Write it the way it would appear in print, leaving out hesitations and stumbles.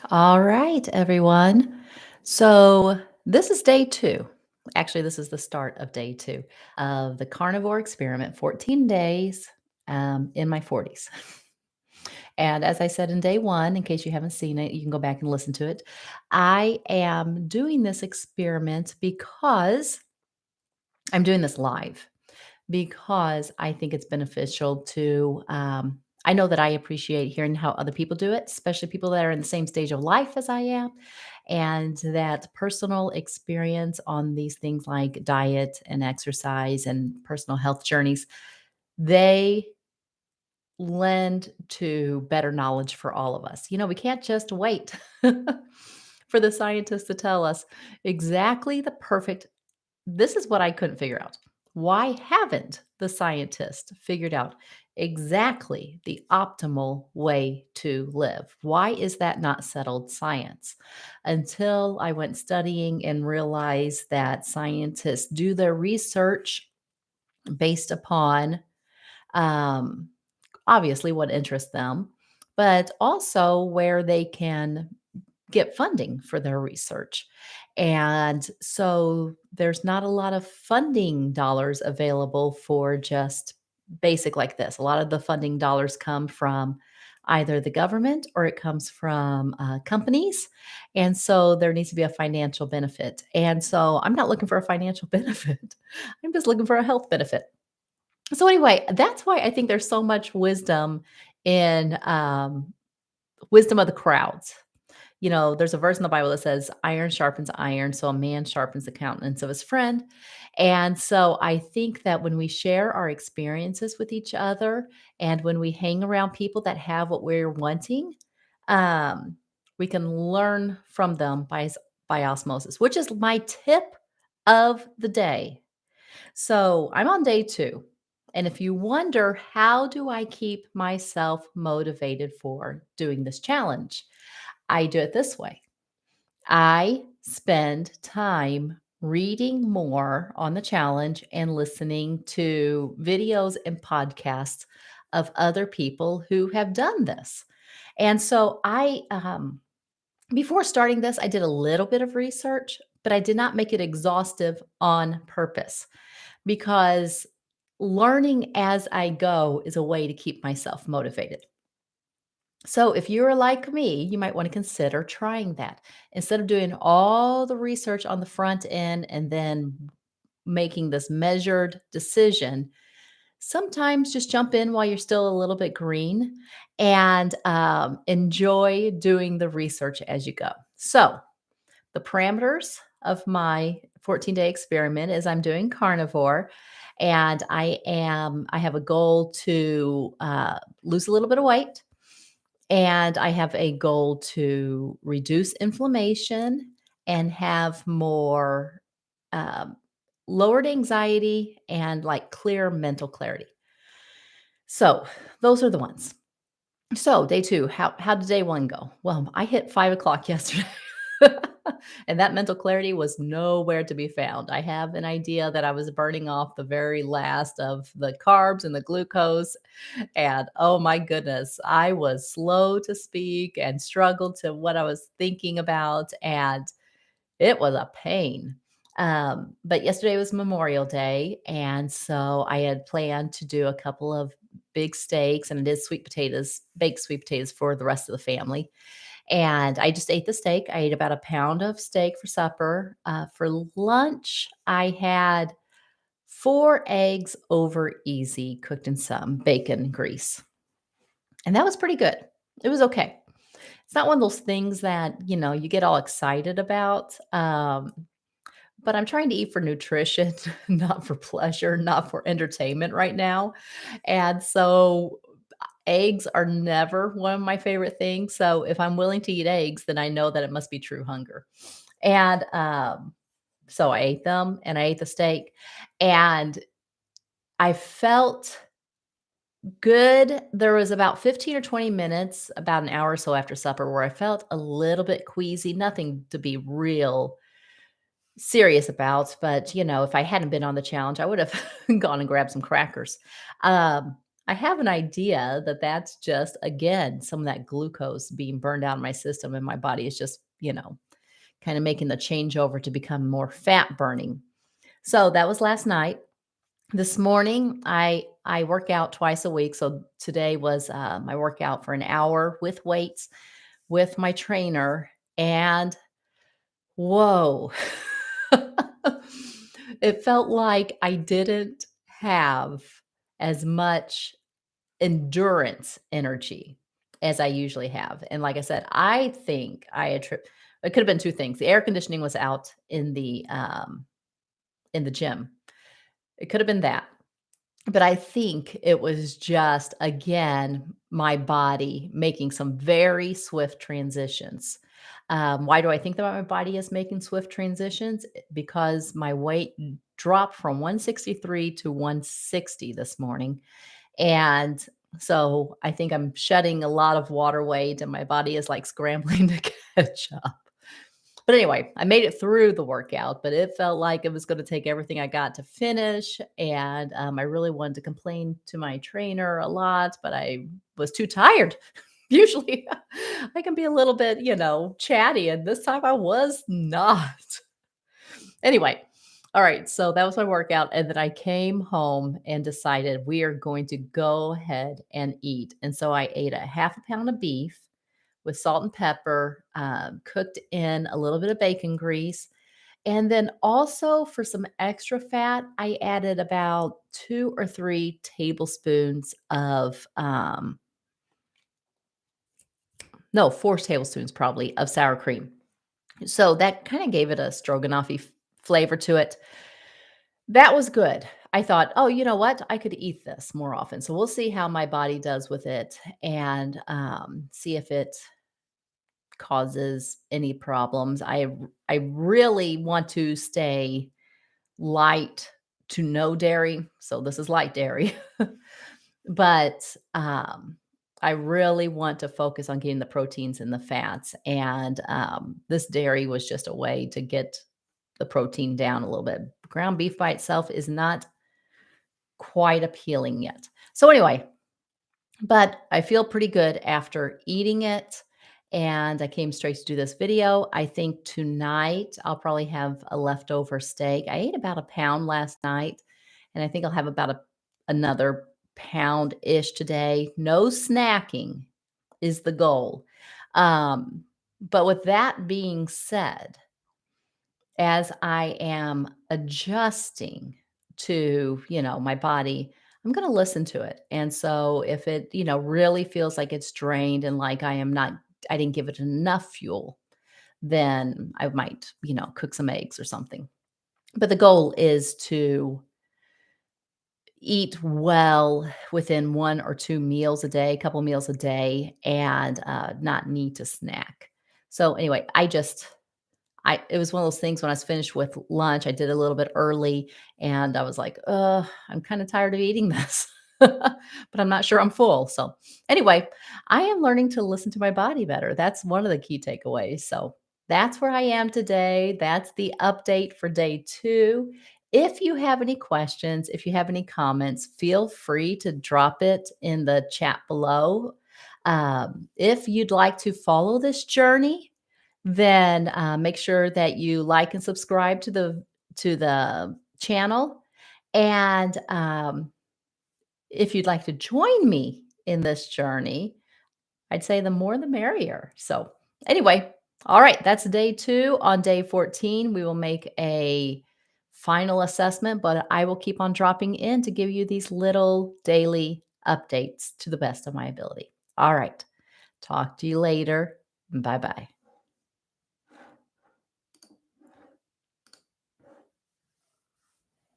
All right, everyone. So this is day two. Actually, this is the start of day two of the Carnivore Experiment, 14 days in my 40s. And as I said in day one, in case you haven't seen it, you can go back and listen to it. I am doing this experiment because I'm doing this live because I think it's beneficial to. I know that I appreciate hearing how other people do it, especially people that are in the same stage of life as I am, and that personal experience on these things like diet and exercise and personal health journeys, they lend to better knowledge for all of us. We can't just wait for the scientists to tell us exactly the perfect. This is what I couldn't figure out. Why haven't the scientists figured out exactly the optimal way to live? Why is that not settled science? Until I went studying and realized that scientists do their research based upon um, obviously what interests them, but also where they can get funding for their research. And so there's not a lot of funding dollars available for just basic like this. A lot of the funding dollars come from either the government or it comes from companies. And so there needs to be a financial benefit. And so I'm not looking for a financial benefit, I'm just looking for a health benefit. So, anyway, that's why I think there's so much wisdom in wisdom of the crowds. There's a verse in the Bible that says, iron sharpens iron, so a man sharpens the countenance of his friend. And so I think that when we share our experiences with each other and when we hang around people that have what we're wanting, um, we can learn from them by osmosis, which is my tip of the day. So I'm on day two. And if you wonder, how do I keep myself motivated for doing this challenge? I do it this way. I spend time reading more on the challenge and listening to videos and podcasts of other people who have done this. And so before starting this, I did a little bit of research, but I did not make it exhaustive on purpose because learning as I go is a way to keep myself motivated. So, if you're like me, you might want to consider trying that. Instead of doing all the research on the front end and then making this measured decision, sometimes just jump in while you're still a little bit green and enjoy doing the research as you go. So, the parameters of my 14-day experiment is I'm doing carnivore and I have a goal to lose a little bit of weight, and I have a goal to reduce inflammation and have more um, lowered anxiety and like clear mental clarity. So those are the ones. So day two, how did day one go? Well, I hit 5 o'clock yesterday. And that mental clarity was nowhere to be found. I have an idea that I was burning off the very last of the carbs and the glucose. And oh my goodness, I was slow to speak and struggled to what I was thinking about. And it was a pain. But yesterday was Memorial Day. And so I had planned to do a couple of big steaks and I did sweet potatoes, baked sweet potatoes for the rest of the family. And I just ate the steak. I ate about a pound of steak for supper. For lunch, I had 4 eggs over easy, cooked in some bacon grease. And that was pretty good. It was okay. It's not one of those things that, you get all excited about. But I'm trying to eat for nutrition, not for pleasure, not for entertainment right now. And so eggs are never one of my favorite things. So if I'm willing to eat eggs, then I know that it must be true hunger. And so I ate them and I ate the steak and I felt good. There was about 15 or 20 minutes, about an hour or so after supper, where I felt a little bit queasy, nothing to be real serious about. But, if I hadn't been on the challenge, I would have gone and grabbed some crackers. Um, I have an idea that that's just, again, some of that glucose being burned out in my system, and my body is just, kind of making the changeover to become more fat burning. So that was last night. This morning, I work out twice a week. So today was my workout for an hour with weights with my trainer, and whoa, it felt like I didn't have as much endurance energy as I usually have. And like I said, I think I attribute it could have been two things. The air conditioning was out in the gym. It could have been that. But I think it was just, again, my body making some very swift transitions. Why do I think that my body is making swift transitions? Because my weight dropped from 163 to 160 this morning. And so I think I'm shedding a lot of water weight, and my body is like scrambling to catch up. But anyway, I made it through the workout, but it felt like it was going to take everything I got to finish. And I really wanted to complain to my trainer a lot, but I was too tired. Usually I can be a little bit, chatty, and this time I was not. Anyway, all right, so that was my workout, and then I came home and decided we are going to go ahead and eat. And so I ate a half a pound of beef with salt and pepper, cooked in a little bit of bacon grease. And then also for some extra fat, I added about 2 or 3 tablespoons of, no, 4 tablespoons probably of sour cream. So that kind of gave it a stroganoff flavor to it. That was good. I thought, oh, you know what? I could eat this more often. So we'll see how my body does with it, and see if it causes any problems. I really want to stay light to no dairy, so this is light dairy. But, I really want to focus on getting the proteins and the fats, and, this dairy was just a way to get the protein down a little bit. Ground beef by itself is not quite appealing yet. So anyway, but I feel pretty good after eating it, and I came straight to do this video. I think tonight I'll probably have a leftover steak. I ate about a pound last night, and I think I'll have about another pound-ish today. No snacking is the goal. Um, but with that being said, as I am adjusting to, my body, I'm going to listen to it. And so if it, really feels like it's drained and like I didn't give it enough fuel, then I might, cook some eggs or something. But the goal is to eat well within 1 or 2 meals a day, a couple meals a day, and not need to snack. So anyway, it was one of those things when I was finished with lunch, I did a little bit early, and I was like, I'm kinda tired of eating this, but I'm not sure I'm full." So, anyway, I am learning to listen to my body better. That's one of the key takeaways. So, that's where I am today. That's the update for day 2. If you have any questions, if you have any comments, feel free to drop it in the chat below. If you'd like to follow this journey, then make sure that you like and subscribe to the channel. And if you'd like to join me in this journey, I'd say the more the merrier. So anyway, all right, that's day 2. On day 14, we will make a final assessment, but I will keep on dropping in to give you these little daily updates to the best of my ability. All right, talk to you later. Bye bye.